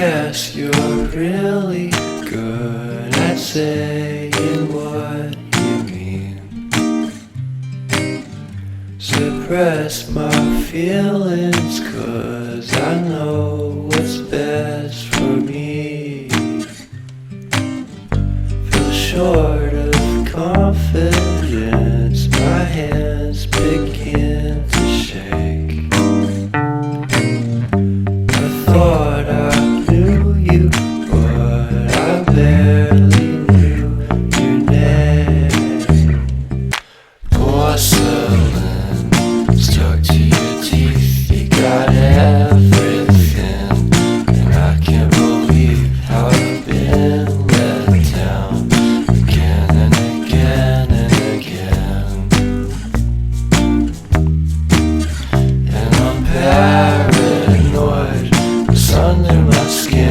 guess you're really good at saying what you mean. Suppress my feelings, 'cause I know what's best for me. Feel short of confidence, my hands begin to shake. I thought I knew you, but I barely knew your name. Porcelain stuck to your teeth, you got everything, and I can't believe how I've been let down again and again and again. And I'm paranoid, it's under my skin.